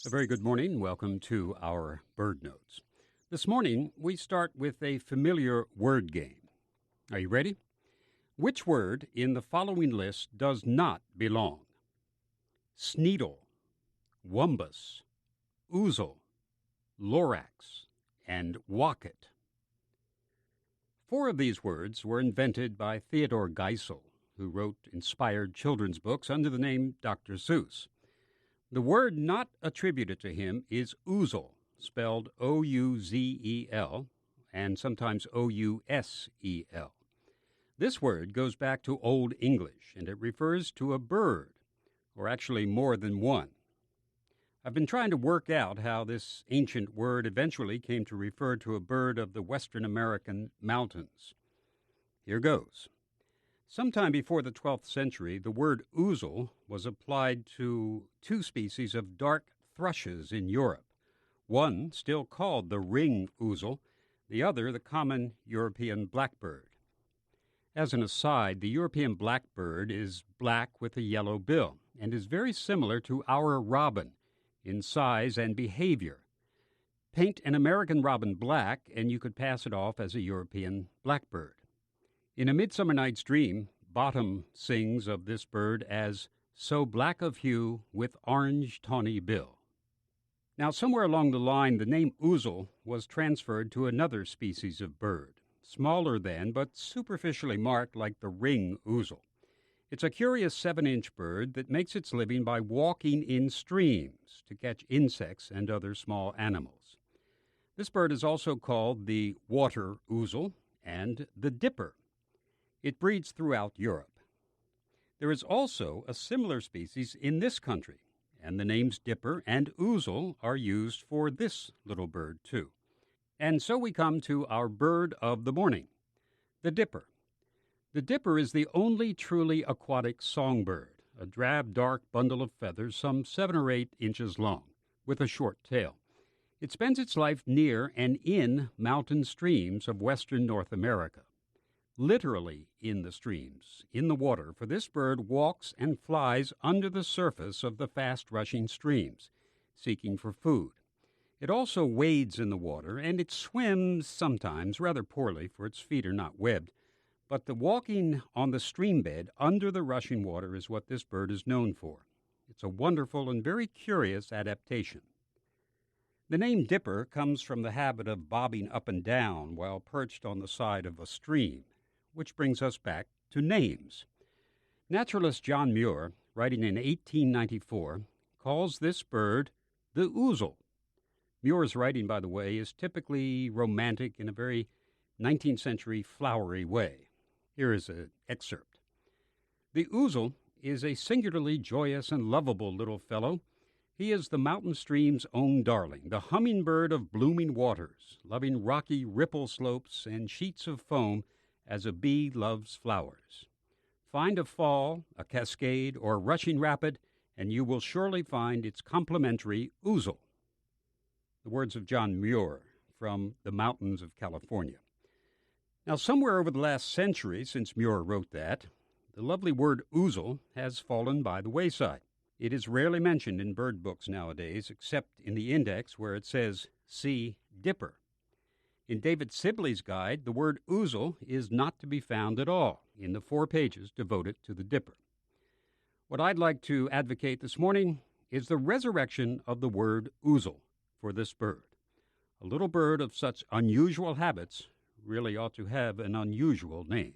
A very good morning. Welcome to our Bird Notes. This morning, we start with a familiar word game. Are you ready? Which word in the following list does not belong? Sneedle, wumbus, ouzel, lorax, and wocket. 4 of these words were invented by Theodore Geisel, who wrote inspired children's books under the name Dr. Seuss. The word not attributed to him is ouzel, spelled O-U-Z-E-L, and sometimes O-U-S-E-L. This word goes back to Old English, and it refers to a bird, or actually more than one. I've been trying to work out how this ancient word eventually came to refer to a bird of the Western American mountains. Here goes. Sometime before the 12th century, the word ouzel was applied to 2 species of dark thrushes in Europe, one still called the ring ouzel, the other the common European blackbird. As an aside, the European blackbird is black with a yellow bill and is very similar to our robin in size and behavior. Paint an American robin black and you could pass it off as a European blackbird. In A Midsummer Night's Dream, Bottom sings of this bird as so black of hue with orange tawny bill. Now, somewhere along the line, the name ouzel was transferred to another species of bird, smaller than but superficially marked like the ring ouzel. It's a curious 7-inch bird that makes its living by walking in streams to catch insects and other small animals. This bird is also called the water ouzel and the dipper. It breeds throughout Europe. There is also a similar species in this country, and the names dipper and ouzel are used for this little bird, too. And so we come to our bird of the morning, the dipper. The dipper is the only truly aquatic songbird, a drab, dark bundle of feathers some 7 or 8 inches long, with a short tail. It spends its life near and in mountain streams of western North America. Literally in the streams, in the water, for this bird walks and flies under the surface of the fast-rushing streams, seeking for food. It also wades in the water, and it swims sometimes rather poorly, for its feet are not webbed. But the walking on the stream bed under the rushing water is what this bird is known for. It's a wonderful and very curious adaptation. The name dipper comes from the habit of bobbing up and down while perched on the side of a stream, which brings us back to names. Naturalist John Muir, writing in 1894, calls this bird the ouzel. Muir's writing, by the way, is typically romantic in a very 19th century flowery way. Here is an excerpt. The ouzel is a singularly joyous and lovable little fellow. He is the mountain stream's own darling, the hummingbird of blooming waters, loving rocky ripple slopes and sheets of foam as a bee loves flowers. Find a fall, a cascade, or rushing rapid, and you will surely find its complementary ouzel. The words of John Muir from the mountains of California. Now, somewhere over the last century since Muir wrote that, the lovely word ouzel has fallen by the wayside. It is rarely mentioned in bird books nowadays, except in the index where it says, see dipper. In David Sibley's guide, the word ouzel is not to be found at all in the 4 pages devoted to the dipper. What I'd like to advocate this morning is the resurrection of the word ouzel for this bird. A little bird of such unusual habits really ought to have an unusual name.